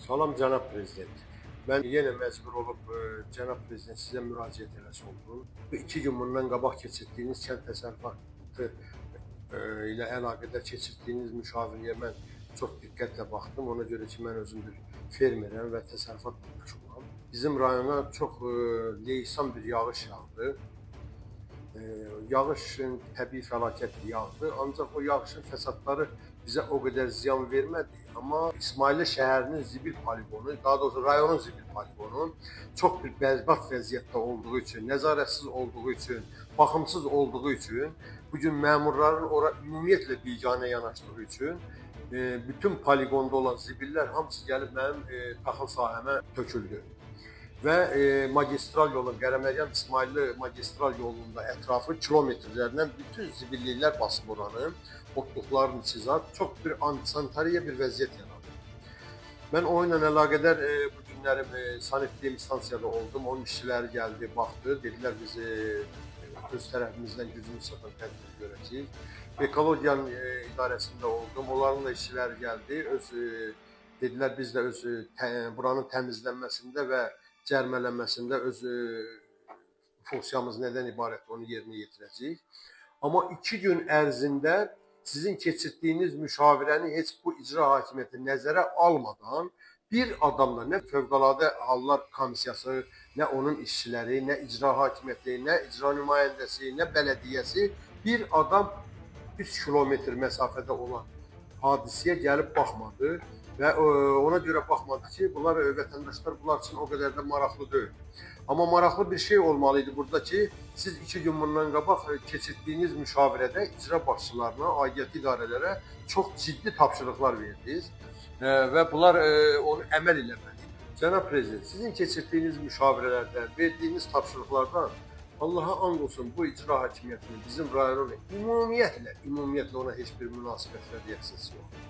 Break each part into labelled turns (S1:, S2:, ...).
S1: Salam cənab prezident. Mən yenə məcbur olub cənab prezident sizə müraciət eləsi oldum. Bu 2 gün bundan qabaq keçirdiyiniz kənd təsərrüfatı ilə əlaqədar keçirdiyiniz müşavirəyə mən çox diqqətlə baxdım. Ona görə ki, mən özüm bir fermerəm və təsərrüfat vətəndaşıyam. Bizim rayona çox leysan bir yağış yağdı. Yağışın təbii fəlakət yağdı, ancaq o yağışın fəsadları bizə o qədər ziyan vermədi. Amma İsmailli şəhərinin zibil poligonu, daha doğrusu rayonun zibil poligonu çox bir bərbad vəziyyətdə olduğu üçün, nəzarətsiz olduğu üçün, baxımsız olduğu üçün, bugün məmurların ora ümumiyyətlə biganə yanaşdığı üçün bütün poligonda olan zibillər hamısı gəlib mənim taxıl sahəmə töküldü. Və magistral yolun, Qərəməryam İsmailli magistral yolunda ətrafı kilometrlərlə bütün zibilliklər basıb oranı, otluqların içi zat çox bir antisanitariya bir vəziyyət yaradı. Mən o ilə əlaqədar bu günlərim sanitariya stansiyada oldum, onun işçiləri gəldi, baxdı, dedilər biz öz tərəfimizdən gücümüz çatan tədbir görəcəyik. Ekologiyanın idarəsində oldum, onların da işçiləri gəldi, dedilər biz də öz buranın təmizlənməsində və cərmələnməsində öz funksiyamız nədən ibarət onu yerinə yetirəcəyik. Amma 2 gün ərzində sizin keçirdiyiniz müşavirəni heç bu icra hakimiyyəti nəzərə almadan bir adamla, nə Fövqəladə Hallar Komissiyası, nə onun işçiləri, nə icra hakimiyyəti, nə icra nümayəndəsi, nə bələdiyyəsi bir adam 3 kilometr məsafədə olan hadisəyə gəlib baxmadı. Və ona görə baxmadı ki, bunlar vətəndaşlar bunlar üçün o qədər də maraqlı deyil. Amma maraqlı bir şey olmalı idi burada ki, siz 2 gün bundan qabaq keçirdiyiniz müşavirədə icra başçılarına, aidiyyatı idarələrə çox ciddi tapşırıqlar verdiniz və bunlar onu əməl eləməli. Cənab prezident, sizin keçirdiyiniz müşavirələrdən, verdiyiniz tapşırıqlardan Allaha and olsun bu icra hakimiyyətinin bizim rayonun ümumiyyətlə ona heç bir münasibət və reaksiyası yox.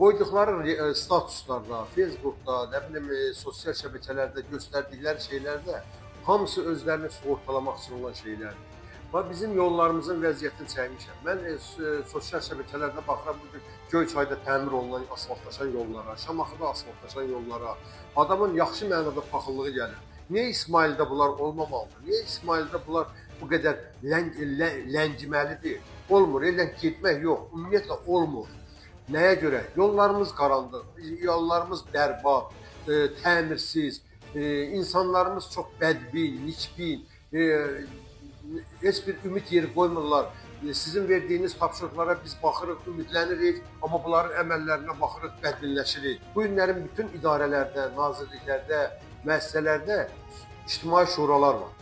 S1: Qoyduqları statuslarda, Facebookda, nə bilim, sosial şəbəkələrdə göstərdikləri şeylərdə hamısı özlərini sığortalamaq üçün olan şeylərdir. Və bizim yollarımızın vəziyyətini çəkmişəm. Mən sosial şəbəkələrdə baxıram, bugün Göyçayda təmir olunan asfaltlaşan yollara, Şamaxıda asfaltlaşan yollara, adamın yaxşı mənada paxıllığı gəlir. Niyə İsmaildə bunlar olmamalıdır? Niyə İsmaildə bunlar bu qədər ləngiməlidir? Olmur, lənk getmək yox, ümumiyyətlə olmur. Nəyə görə? Yollarımız qaranlıq, yollarımız bərbad, təmirsiz, insanlarımız çox bədbin, niçbin, heç bir ümid yeri qoymurlar. Sizin verdiyiniz tapşırıqlara biz baxırıq, ümidlənirik, amma bunların əməllərinə baxırıq, bədbinləşirik. Bu günlərin bütün idarələrdə, nazirliklərdə, müəssisələrdə ictimai şuralar var.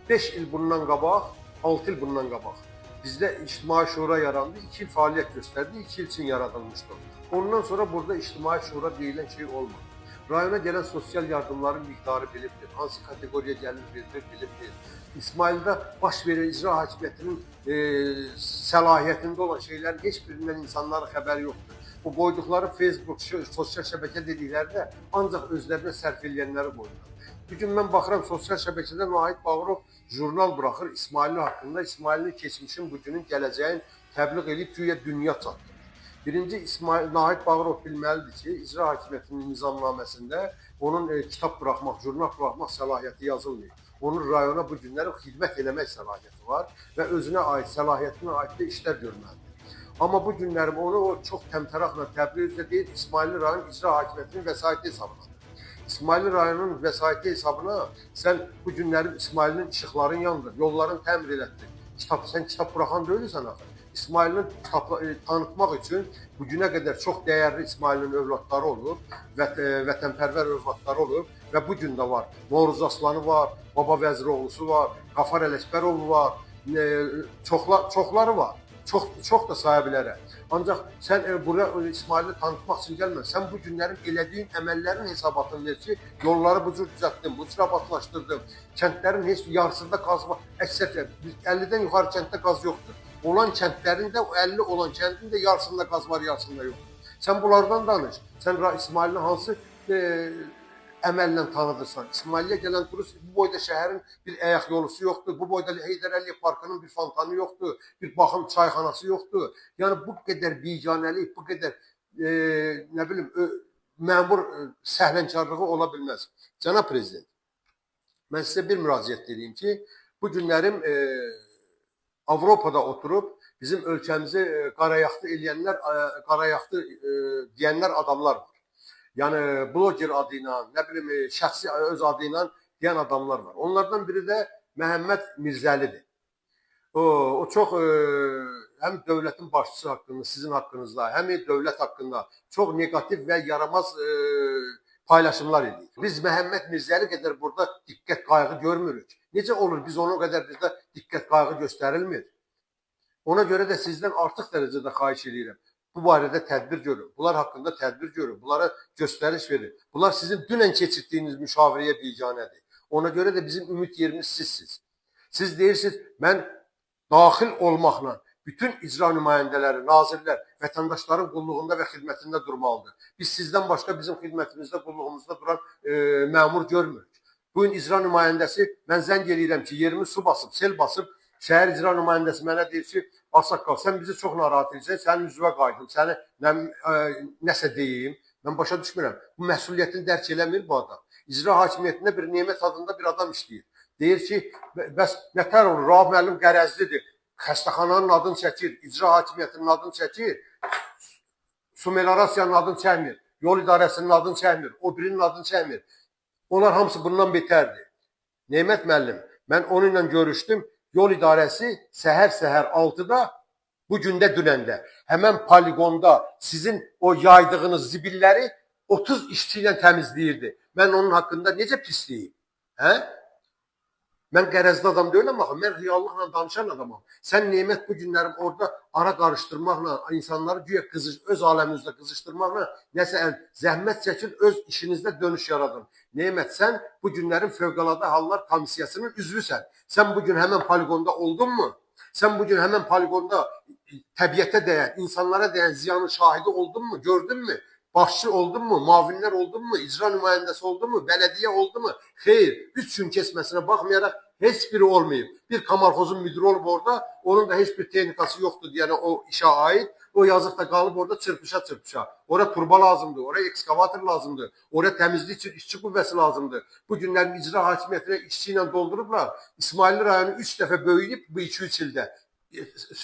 S1: 5 il bundan qabaq, 6 il bundan qabaq. Bizdə ictimai şura yarandı, 2 il fəaliyyət göstərdi, 2 il üçün yaradılmışdı. Ondan sonra burada ictimai şura deyilən şey olmadı. Rayona gələn sosial yardımların miqdarı bilinmir, hansı kateqoriya gəlir, bilinmir. İsmaildə baş verən icra hakimiyyətinin səlahiyyətində olan şeylərin heç birindən insanların xəbəri yoxdur. Bu qoyduqları Facebook, sosial şəbəkə dediklərdə ancaq özlərinə sərf edənləri qoyurlar. Bugün mən baxıram sosial şəbəkədə Nahid Bağırov jurnal buraxır İsmailli haqqında, İsmailli keçmişin, bugünün, gələcəyin təbliğ edib güya dünya çatdırır. Birinci, Nahid Bağırov bilməlidir ki, icra hakimiyyətinin nizamnaməsində onun kitab buraxmaq, jurnal buraxmaq səlahiyyəti yazılmıyor. Onun rayona bu günləri xidmət eləmək səlahiyyəti var və özünə aid, səlahiyyətinə aid də işlər görməlidir. Amma bu günlərim onu çox təmtəraqla təbliğ deyir, İsmailli rayon icra hakimiyyətinin vəsaiti hesabına. İsmailli rayonun vəsaiti hesabına sən bu günlərim İsmailinin işıqların yandır, yolların təmir elətdir. Sən kitab buraxan deyilsən axı. İsmailini tanıtmaq üçün bugünə qədər çox dəyərli İsmailinin övladları olub, vətənpərvər övladları olub və bu gün də var. Novruz Aslanı var, Baba Vəziroğlusu var, Qafar Ələkbəroğlu var, çoxları var. Çox da saya bilərəm. Ancaq sən buraya İsmailini tanıtmaq üçün gəlmə. Sən bu günlərin elədiyin əməllərin hesabatını ver ki, yolları bu cür düzəltdim, bu cür abadlaşdırdım. Kəndlərin heç yarısında qaz var. Əksər 50-dən yuxarı kənddə qaz yoxdur. Olan kəndlərin də 50 olan kəndin də yarısında qaz var, yarısında yoxdur. Sən bunlardan danış. Sən İsmailini hansı əməllə tanıdırsan? İsmailliyə gələn turist bu boyda şəhərin bir əyaq yolusu yoxdur, bu boyda Heydər Əliyev Parkının bir fontanı yoxdur, bir baxım çayxanası yoxdur. Yəni bu qədər biganəlik, bu qədər nə bilim məmur səhlənkarlığı ola bilməz. Cənab Prezident, mən sizə bir müraciət edeyim ki, bu günlərim Avropada oturub bizim ölkəmizi qarayaxtı eləyənlər, qarayaxtı deyənlər adamlar var. Yəni bloger adı ilə, nə bilim, şəxsi öz adı ilə deyən adamlar var. Onlardan biri də Məhəmməd Mirzəlidir. O çox həm dövlətin başçısı haqqında, sizin haqqınızda, həm dövlət haqqında çox negativ və yaramaz paylaşımlar edir. Biz Məhəmməd Mirzəli qədər burada diqqət qayğı görmürük. Necə olur biz ona qədər bizdə diqqət qayğı göstərilmir? Ona görə də sizdən artıq dərəcədə xahiş edirəm. Bu barədə tədbir görün. Bunlar haqqında tədbir görün. Bunlara göstəriş verin. Bunlar sizin dünən keçirdiyiniz müşavirəyə biganədir. Ona görə də bizim ümid yerimiz sizsiniz. Siz deyirsiniz, mən daxil olmaqla bütün icra nümayəndələri, nazirlər vətəndaşların qulluğunda və xidmətində durmalıdır. Biz sizdən başqa bizim xidmətimizdə, qulluğumuzda duran məmur görmürük. Bu gün icra nümayəndəsi, mən zəng eləyirəm ki, yerimi su basıb, sel basıb, şəhər icra nümayəndəsi mənə deyir ki, Ağsaqqal, sən bizi çox narahat edirsən, sənin üzvə qayıdım, səni nəsə deyim, mən başa düşmürəm. Bu məsuliyyətini dərk eləmir bu adam. İcra hakimiyyətində bir Nemət adında bir adam işləyir. Deyir ki, bəs nətər olur, Rahab müəllim qərəzlidir, xəstəxananın adını çəkir, icra hakimiyyətinin adını çəkir, su meliorasiyanın adını çəkmir, yol idarəsinin adını çəkmir, o birinin adını çəkmir. Onlar hamısı bundan betərdir. Nemət müəllim, mən onunla görüşdüm, yol idarəsi səhər 6-da, bu gündə dünəndə, həmən poligonda sizin o yaydığınız zibilləri 30 işçi ilə təmizləyirdi. Mən onun haqqında necə pisliyim? Hə? Mən qərəzli adam deyiləm axı, mən reallıqla danışan adamam. Sən Nemət bu günlərim orada ara qarışdırmaqla, insanları güya öz aləminizdə qızışdırmaqla nəsə zəhmət çəkin, öz işinizdə dönüş yaradın. Nemət, sən bu günlərin Fövqəladə Hallar Komissiyasının üzvüsən. Sən bu gün həmən poligonda oldunmu? Sən bu gün həmən poligonda təbiətə dəyən, insanlara dəyən ziyanın şahidi oldunmu, gördünmü? Başçı oldunmu, mavinlər oldunmu, icra nümayəndəsi oldunmu, bələdiyyə oldumu? Xeyr, 3 gün keçməsinə baxmayaraq heç biri olmayıb. Bir kamarxozun müdürü olub orada, onun da heç bir texnikası yoxdur deyənə o işə aid. O yazıq da qalıb orada çırpışa. Ora turba lazımdır, ora ekskavator lazımdır, ora təmizlik üçün işçi qüvvəsi lazımdır. Bu günlərin icra hakimiyyətinə işçi ilə doldurublar. İsmailli rayonu 3 dəfə böyüyüb bu 2-3 ildə.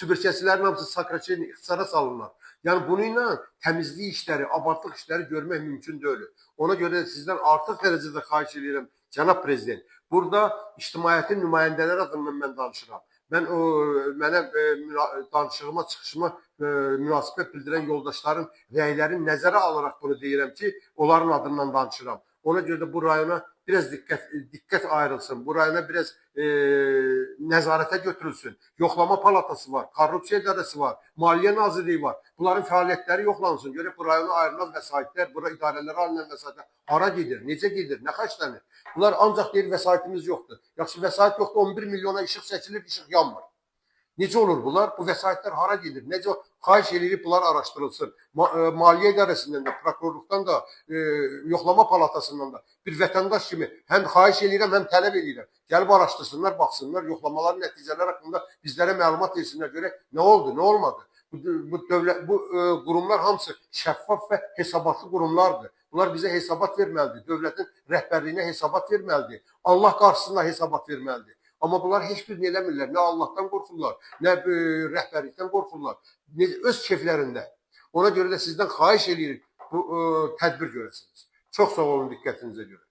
S1: Sübürkəsilərin hamısı Sakraçeni ixtisara salınlar. Yəni bununla təmizlik işləri, abadlıq işləri görmək mümkün deyil. Ona görə də sizdən artıq dərəcədə xahiş edirəm, cənab prezident. Burada ictimaiyyətin nümayəndələri adından mən danışıram. Mən mənə danışığıma, çıxışıma münasibət bildirən yoldaşların rəylərini nəzərə alaraq bunu deyirəm ki, onların adından danışıram. Ona görə də bu rayona biraz diqqət ayrılsın. Bu rayona biraz nəzarətə götürülsün. Yoxlama palatası var, korrupsiya idarəsi var, Maliyyə Nazirliyi var. Bunların fəaliyyətləri yoxlansın. Görək bu rayona ayrılan vəsaitlər, bura idarələrə alınan vəsaitlər hara gedir, necə gedir, nə xərclənir? Bunlar ancaq deyir vəsaitimiz yoxdur. Yaxşı, vəsait yoxdur, 11 milyona işıq çəkilir, işıq yanmır. Necə olur bunlar? Bu vəsaitlər hara gedir? Necə xahiş edirik bunlar araşdırılsın. Maliyyə idarəsindən də, prokurorluqdan da, yoxlama palatasından da bir vətəndaş kimi həm xahiş edirəm, həm tələb edirəm. Gəlib araşdırsınlar, baxsınlar, yoxlamaların nəticələri haqqında bizlərə məlumat versinlər, görək nə oldu, nə olmadı. Bu qurumlar hamısı şəffaf və hesabatlı qurumlardır. Bunlar bizə hesabat verməlidir. Dövlətin rəhbərliyinə hesabat verməlidir. Allah qarşısında hesabat verməlidir. Amma bunlar heç birini eləmirlər. Nə Allahdan qorxurlar, nə rəhbərlikdən qorxurlar. Öz keyflərində. Ona görə də sizdən xahiş edirik bu tədbir görəsiniz. Çox sağ olun diqqətinizə görə.